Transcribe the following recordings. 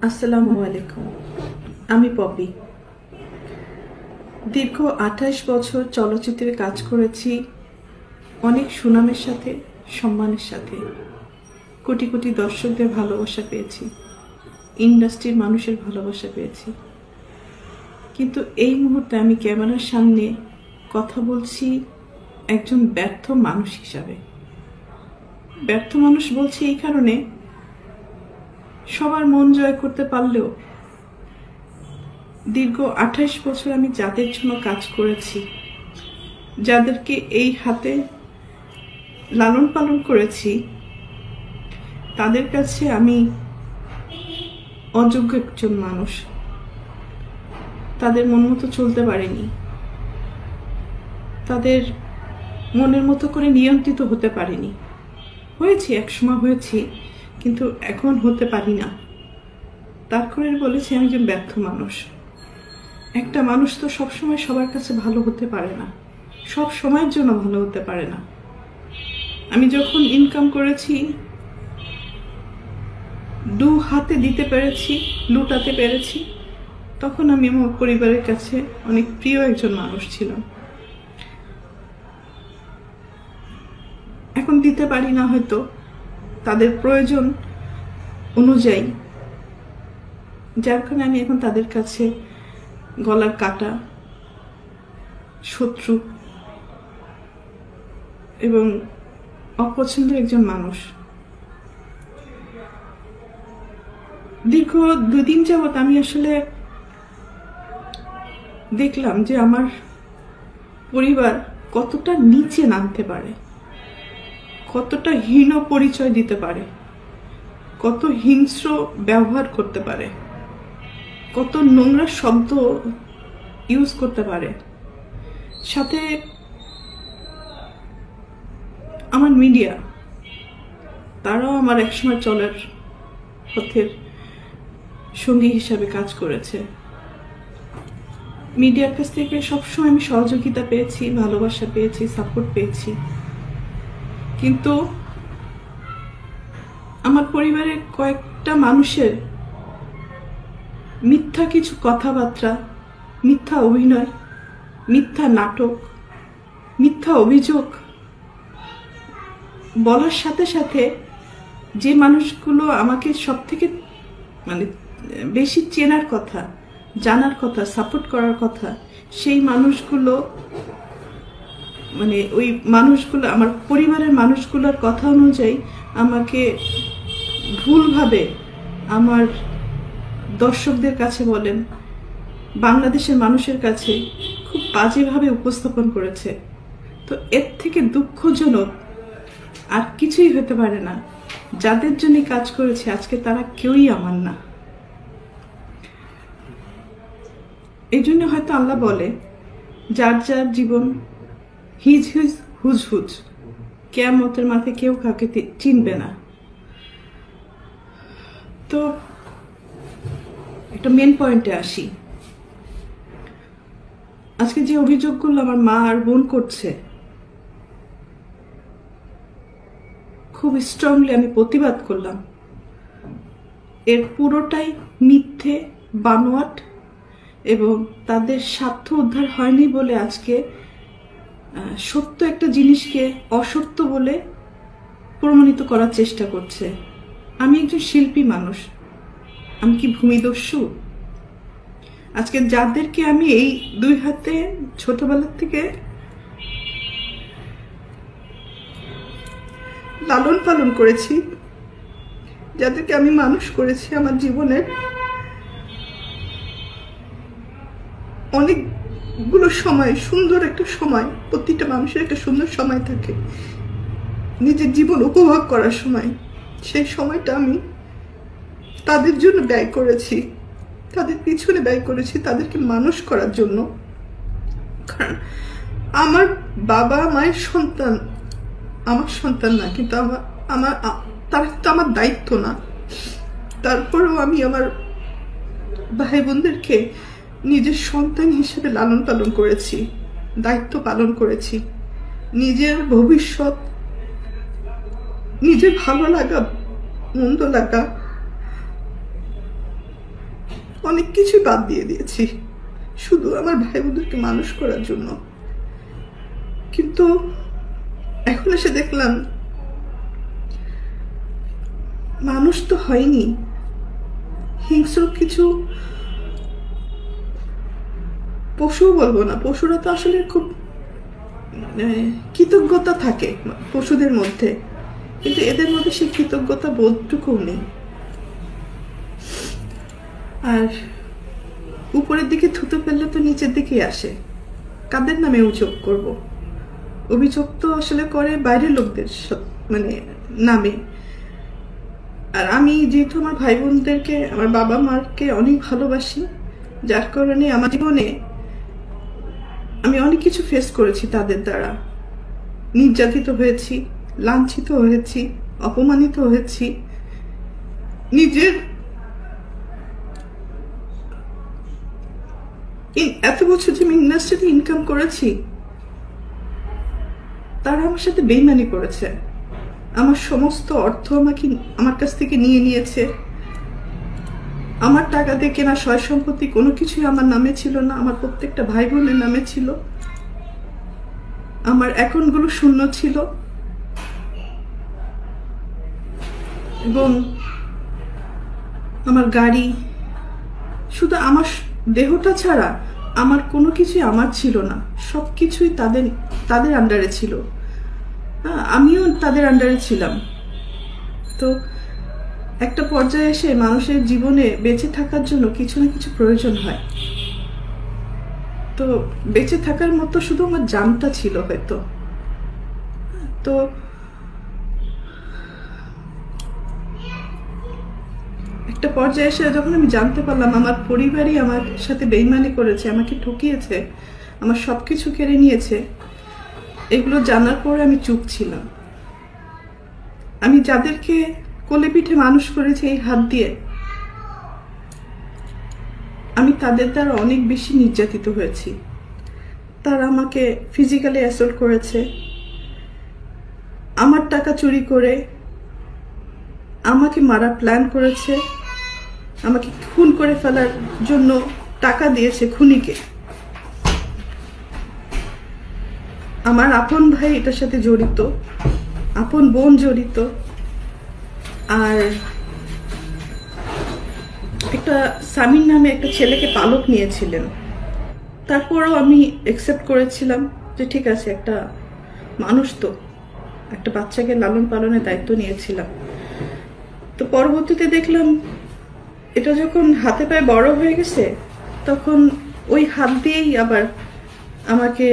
আসসালামু আলাইকুম। আমি পপি। দীর্ঘ 28 বছর চলচ্চিত্রে কাজ করেছি, অনেক সুনামের সাথে, সম্মানের সাথে। কোটি কোটি দর্শকদের ভালোবাসা পেয়েছি, ইন্ডাস্ট্রির মানুষের ভালোবাসা পেয়েছি। কিন্তু এই মুহূর্তে আমি ক্যামেরার সামনে কথা বলছি একজন ব্যর্থ মানুষ হিসাবে। ব্যর্থ মানুষ বলছি এই কারণে, সবার মন জয় করতে পারলেও দীর্ঘ 28 বছর আমি যাদের জন্য কাজ করেছি, যাদেরকে এই হাতে লালন পালন করেছি, তাদের কাছে আমি অযোগ্য একজন মানুষ। তাদের মন মতো চলতে পারিনি, তাদের মনের মতো করে নিয়ন্ত্রিত হতে পারিনি। হয়েছি, একসময় হয়েছি, কিন্তু এখন হতে পারি না। তার করে বলেছি আমি একজন ব্যর্থ মানুষ। একটা মানুষ তো সবসময় সবার কাছে ভালো হতে পারে না, সব সময়ের জন্য ভালো হতে পারে না। আমি যখন ইনকাম করেছি, দু হাতে দিতে পেরেছি, লুটাতে পেরেছি, তখন আমি আমার পরিবারের কাছে অনেক প্রিয় একজন মানুষ ছিলাম। এখন দিতে পারি না, হয়তো তাদের প্রয়োজন অনুযায়ী, যার কারণে আমি এখন তাদের কাছে গলার কাটা, শত্রু এবং অপছন্দের একজন মানুষ। দীর্ঘ 2 দিন যাবৎ আমি আসলে দেখলাম যে আমার পরিবার কতটা নিচে নামতে পারে, কতটা হীন পরিচয় দিতে পারে, কত হিংস্র ব্যবহার করতে পারে, কত নোংরা শব্দ ইউজ করতে পারে। সাথে আমার মিডিয়া, তারাও আমার একসময় চলার পথের সঙ্গী হিসাবে কাজ করেছে। মিডিয়ার কাছ থেকে সবসময় আমি সহযোগিতা পেয়েছি, ভালোবাসা পেয়েছি, সাপোর্ট পেয়েছি। কিন্তু আমার পরিবারের কয়েকটা মানুষের মিথ্যা কিছু কথাবার্তা, মিথ্যা অভিনয়, মিথ্যা নাটক, মিথ্যা অভিযোগ বলার সাথে সাথে যে মানুষগুলো আমাকে সব থেকে বেশি চেনার কথা, জানার কথা, সাপোর্ট করার কথা, সেই মানুষগুলো ওই মানুষগুলো আমার পরিবারের মানুষগুলোর কথা অনুযায়ী আমাকে ভুলভাবে আমার দর্শকদের কাছে বলেন, বাংলাদেশের মানুষের কাছে খুব বাজেভাবে উপস্থাপন করেছে। তো এর থেকে দুঃখজনক আর কিছুই হতে পারে না। যাদের জন্য কাজ করেছে আজকে তারা কেউই আমার না। এই জন্য হয়তো আল্লাহ বলে, যার যার জীবন হিজ হিজ হুজ হুজ, কিয়ামতের মাঠে কেউ কাউকে চিনবে না। তো একটা মেন পয়েন্টে আসি। আজকে যে অভিযোগগুলো আমার মা আর বোন করছে, খুব স্ট্রংলি আমি প্রতিবাদ করলাম। এর পুরোটাই মিথ্যে, বানোয়াট, এবং তাদের স্বার্থ উদ্ধার হয়নি বলে আজকে সত্য একটা জিনিসকে অসত্য বলে প্রমাণিত করার চেষ্টা করছে। আমি একজন শিল্পী মানুষ, আমি কি ভূমিদস্যু? আজকে যাদেরকে আমি এই 2 হাতে ছোটবেলার থেকে লালন পালন করেছি, যাদেরকে আমি মানুষ করেছি, আমার জীবনের অনেকগুলো সময়, সুন্দর একটা সময়, প্রতিটা মানুষের একটা সুন্দর সময় থাকে নিজের জীবন উপভোগ করার সময়। সেই সময়টা আমি তাদের জন্য ব্যয় করেছি, তাদের পিছনে ব্যয় করেছি, তাদেরকে মানুষ করার জন্য। কারণ আমার বাবা মায়ের সন্তান আমার সন্তান না, কিন্তু তারা তো আমার দায়িত্ব না। তারপরেও আমি আমার ভাই বোনদেরকে নিজের সন্তান হিসেবে লালন পালন করেছি, দায়িত্ব পালন করেছি। নিজের ভবিষ্যৎ, নিজের ভালো লাগা, মন্দ লাগা অনেক কিছুই বাদ দিয়ে দিয়েছি শুধু আমার ভাই বোনদেরকে মানুষ করার জন্য। কিন্তু এখন এসে দেখলাম মানুষ তো হয়নি, হিংস্র কিছু পশু বলবো না, পশুরা তো আসলে খুব কৃতজ্ঞতা থাকে পশুদের মধ্যে, কিন্তু এদের মধ্যে সেই কৃতজ্ঞতা বোধটুকু নেই। আর উপরের দিকে থুতু ফেললে তো নিচের দিকেই আসে। কাদের নামে অভিযোগ করব? অভিযোগ তো আসলে করে বাইরের লোকদের মানে নামে। আর আমি যেহেতু আমার ভাই বোনদেরকে, আমার বাবা মাকে অনেক ভালোবাসি, যার কারণে আমার জীবনে আমি অনেক কিছু ফেস করেছি তাদের দ্বারা। নির্যাতিত হয়েছি, লাঞ্ছিত হয়েছি, অপমানিত হয়েছি। নিজের এত বছর যে আমি ইন্ডাস্ট্রিতে ইনকাম করেছি, তারা আমার সাথে বেইমানি করেছে। আমার সমস্ত অর্থ আমার কাছ থেকে নিয়ে নিয়েছে। আমার টাকা দিয়ে কেনা সয় সম্পত্তি কোনো কিছুই আমার নামে ছিল না, আমার প্রত্যেকটা ভাই বোনের নামে ছিল। আমার অ্যাকাউন্টগুলো শূন্য ছিল এবং আমার গাড়ি, শুধু আমার দেহটা ছাড়া আমার কোনো কিছুই আমার ছিল না। সবকিছুই তাদের আন্ডারে ছিল। আমিও তাদের আন্ডারে ছিলাম। তো একটা পর্যায়ে এসে মানুষের জীবনে বেঁচে থাকার জন্য কিছু না কিছু প্রয়োজন হয়। তো বেঁচে থাকার মতো শুধু আমার জানটা ছিল হয়তো। তো একটা পর্যায়ে এসে যখন আমি জানতে পারলাম আমার পরিবারই আমার সাথে বেইমানি করেছে, আমাকে ঠকিয়েছে, আমার সবকিছু কেড়ে নিয়েছে, এগুলো জানার পরে আমি চুপ ছিলাম। আমি যাদেরকে কোলে পিঠে মানুষ করেছি এই হাত দিয়ে, আমি তাদের দ্বারা অনেক বেশি নির্যাতিত হয়েছি। তারা আমাকে ফিজিক্যালি অ্যাসল্ট করেছে, আমার টাকা চুরি করে আমাকে মারার প্ল্যান করেছে, আমাকে খুন করে ফেলার জন্য টাকা দিয়েছে খুনিকে। আমার আপন ভাই এটার সাথে জড়িত, আপন বোন জড়িত, আর একটা সামিন নামে একটা ছেলেকে পালক নিয়েছিলেন। তারপরও আমি অ্যাকসেপ্ট করেছিলাম যে ঠিক আছে, একটা মানুষ তো, একটা বাচ্চাকে লালন পালনের দায়িত্ব নিয়েছিলাম। তো পরবর্তীতে দেখলাম এটা যখন হাতে পায়ে বড় হয়ে গেছে, তখন ওই হাত দিয়েই আবার আমাকে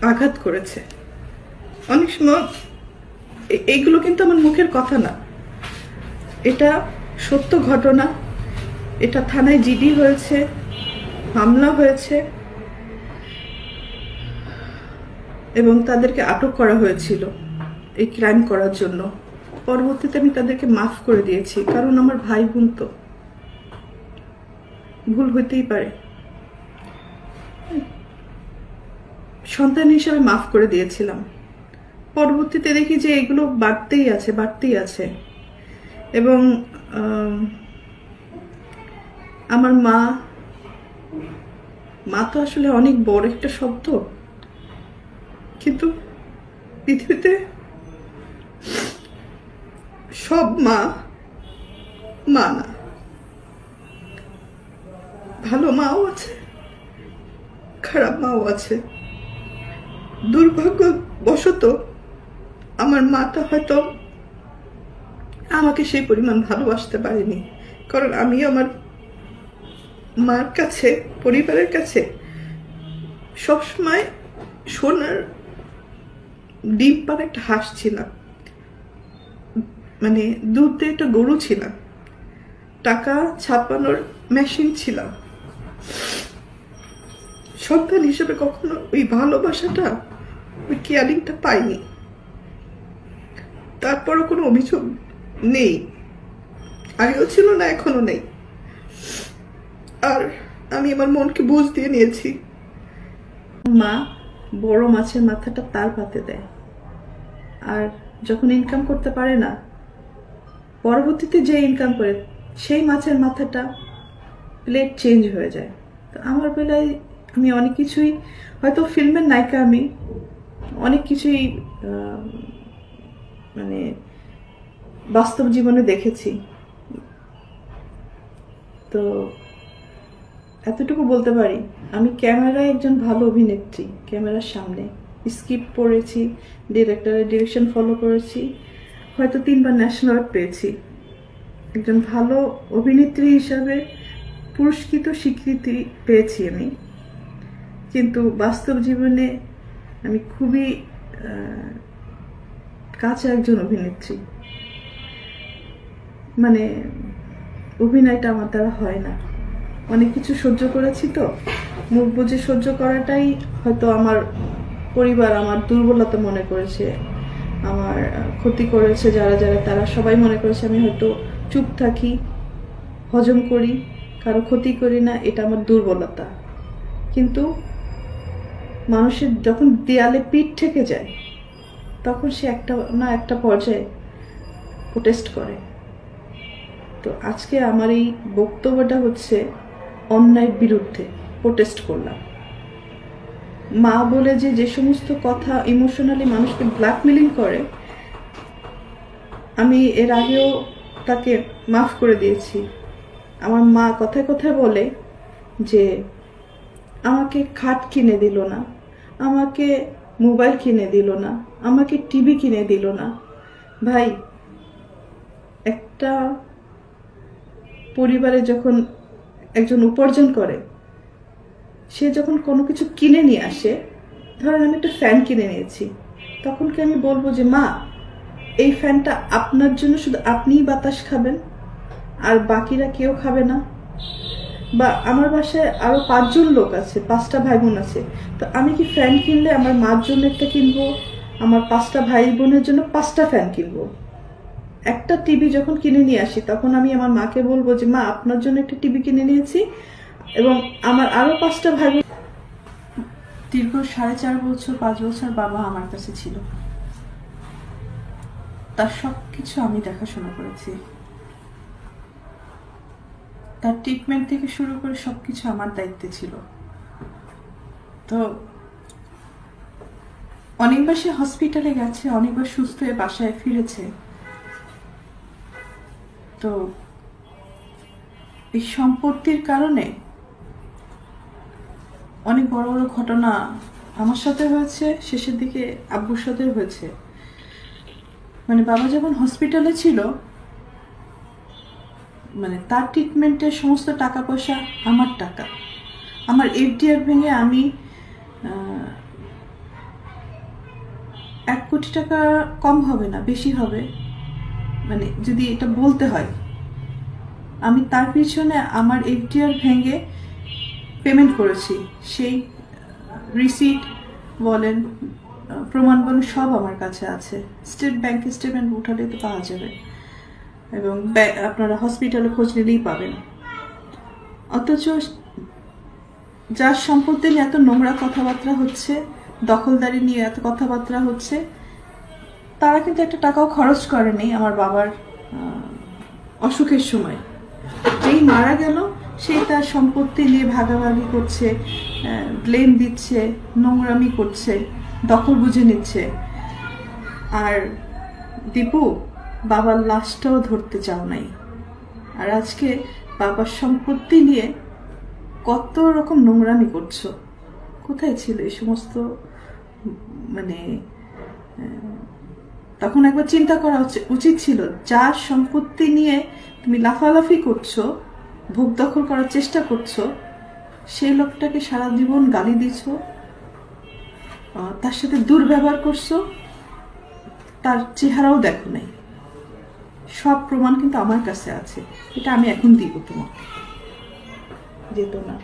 আঘাত করেছে। অনেক সময় এইগুলো কিন্তু আমার মুখের কথা না, এটা সত্য ঘটনা। এটা থানায় জিডি হয়েছে, মামলা হয়েছে এবং তাদেরকে আটক করা হয়েছিল এই ক্রাইম করার জন্য। পরবর্তীতে আমি তাদেরকে মাফ করে দিয়েছি, কারণ আমার ভাই বোন তো, ভুল হইতেই পারে। সন্তান হিসাবে মাফ করে দিয়েছিলাম। পরবর্তীতে দেখি যে এগুলো বাড়তেই আছে। এবং আমার মা তো আসলে অনেক বড় একটা শব্দ, কিন্তু পৃথিবীতে সব মা না, ভালো মাও আছে, খারাপ মাও আছে। দুর্ভাগ্যবশত আমার মাটা হয়তো আমাকে সেই পরিমাণ ভালোবাসতে পারেনি, কারণ আমি আমার মার কাছে, পরিবারের কাছে সবসময় সোনার ডিম পাড়া একটা হাঁস ছিলাম, মানে দুধ দিয়ে একটা গরু ছিলাম, টাকা ছাপানোর মেশিন ছিলাম। সন্তান হিসেবে কখনো ওই ভালোবাসাটা, ওই কেয়ারিংটা পাইনি। তারপরও কোনো অভিযোগ নেই, আগেও ছিল না, এখনো নেই। আর আমি আমার মনকে বুঝ দিয়ে নিয়েছি। মা বড় মাছের মাথাটা তার পাতে দেয়, আর যখন ইনকাম করতে পারে না, পরবর্তীতে যে ইনকাম করে সেই মাছের মাথাটা প্লেট চেঞ্জ হয়ে যায়। তো আমার বেলায় আমি অনেক কিছুই, হয়তো ফিল্মের নায়িকা, আমি অনেক কিছুই মানে বাস্তব জীবনে দেখেছি। তো এতটুকু বলতে পারি, আমি ক্যামেরায় একজন ভালো অভিনেত্রী। ক্যামেরার সামনে স্ক্রিপ্ট পড়েছি, ডিরেক্টরের ডিরেকশন ফলো করেছি, হয়তো 3বার ন্যাশনাল অ্যাওয়ার্ড পেয়েছি। একজন ভালো অভিনেত্রী হিসাবে পুরস্কৃত স্বীকৃতি পেয়েছি আমি। কিন্তু বাস্তব জীবনে আমি খুবই কাঁচা একজন অভিনেত্রী। মানে অভিনয়টা আমার দ্বারা হয় না। অনেক কিছু সহ্য করেছি, তো মুখ বুঝে সহ্য করাটাই হয়তো আমার পরিবার আমার দুর্বলতা মনে করেছে, আমার ক্ষতি করেছে যারা যারা, তারা সবাই মনে করেছে আমি হয়তো চুপ থাকি, হজম করি, কারো ক্ষতি করি না, এটা আমার দুর্বলতা। কিন্তু মানুষের যখন দেয়ালে পিঠ ঠেকে যায়, তখন সে একটা না একটা পর্যায়ে প্রোটেস্ট করে। তো আজকে আমার এই বক্তব্যটা হচ্ছে অন্যায়ের বিরুদ্ধে প্রোটেস্ট করলাম। মা বলে যে সমস্ত কথা ইমোশনালি মানুষকে ব্ল্যাকমেলিং করে, আমি এর আগেও তাকে মাফ করে দিয়েছি। আমার মা কথায় কথায় বলে যে আমাকে খাট কিনে দিল না, আমাকে মোবাইল কিনে দিল না, আমাকে টিভি কিনে দিল না। ভাই, একটা পরিবারে যখন একজন উপার্জন করে, সে যখন কোনো কিছু কিনে নিয়ে আসে, ধরেন আমি একটা ফ্যান কিনে নিয়েছি, তখন কি আমি বলবো যে মা এই ফ্যানটা আপনার জন্য শুধু আপনিই বাতাস খাবেন আর বাকিরা কেউ খাবে না? বা আমার বাসায় আরো 5 জন লোক আছে, 5টা ভাই বোন আছে, তো আমি কি ফ্যান কিনলে আমার মার জন্য একটা কিনবো, আমার 5টা ভাই বোনের জন্য 5টা ফ্যান কিনবো? একটা টিভি যখন কিনে নিয়ে আসি, তখন আমি আমার মাকে বলবো যে মা আপনার জন্য একটা টিভি কিনে নিয়েছি, এবং আমার আরো 5টা ভাই বোন। দীর্ঘ 4.5 বছর 5 বছর বাবা আমার কাছে ছিল, তার সবকিছু আমি দেখাশোনা করেছি। তার ট্রিটমেন্ট থেকে শুরু করে সবকিছু আমার দায়িত্বে ছিল। তো অনেকবার সে হসপিটালে গেছে, অনেকবার সুস্থ হয়ে বাসায় ফিরেছে। তো এই সম্পত্তির কারণে অনেক বড় বড় ঘটনা আমার সাথে হয়েছে, শেষের দিকে আব্বুর সাথে হয়েছে। মানে বাবা যখন হসপিটালে ছিল, মানে তার ট্রিটমেন্টের সমস্ত টাকা পয়সা আমার টাকা। আমার এফডিআর ভেঙে আমি 1 কোটি টাকা কম হবে না, বেশি হবে, মানে যদি এটা বলতে হয়। আমি তার পিছনে আমার এফডিআর ভেঙে পেমেন্ট করেছি। সেই রিসিট বলেন, প্রমাণ বলেন, সব আমার কাছে আছে। স্টেট ব্যাংকের স্টেটমেন্ট উঠালে তো পাওয়া যাবে, এবং আপনারা হসপিটালে খোঁজ নিলেই পাবেন। অথচ যার সম্পত্তি নিয়ে এত নোংরা কথাবার্তা হচ্ছে, দখলদারি নিয়ে এত কথাবার্তা হচ্ছে, তারা কিন্তু একটা টাকাও খরচ করেনি আমার বাবার অসুখের সময়। যেই মারা গেল, সেই তার সম্পত্তি নিয়ে ভাগাভাগি করছে, ব্লেম দিচ্ছে, নোংরামি করছে, দখল বুঝে নিচ্ছে। আর দীপু, বাবার লাশটাও ধরতে চাও নাই। আর আজকে বাবার সম্পত্তি নিয়ে কত রকম নোংরামি করছো। কোথায় ছিল এই সমস্ত? মানে তখন একবার চিন্তা করা উচিত ছিল, যার সম্পত্তি নিয়ে তুমি লাফালাফি করছো, ভোগ দখল করার চেষ্টা করছো, সেই লোকটাকে সারা জীবন গালি দিচ্ছ, তার সাথে দুর্ব্যবহার করছো, তার চেহারাও দেখো নাই। সব প্রমাণ কিন্তু আমার কাছে আছে, এটা আমি এখন দিব তোমাকে, যেত না।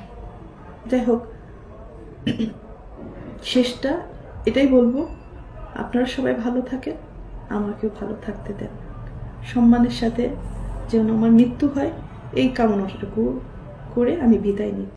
যাই হোক, শেষটা এটাই বলবো, আপনারা সবাই ভালো থাকেন, আমাকেও ভালো থাকতে দেন, সম্মানের সাথে যেন আমার মৃত্যু হয়, এই কামনাটুকু করে আমি বিদায় নিই।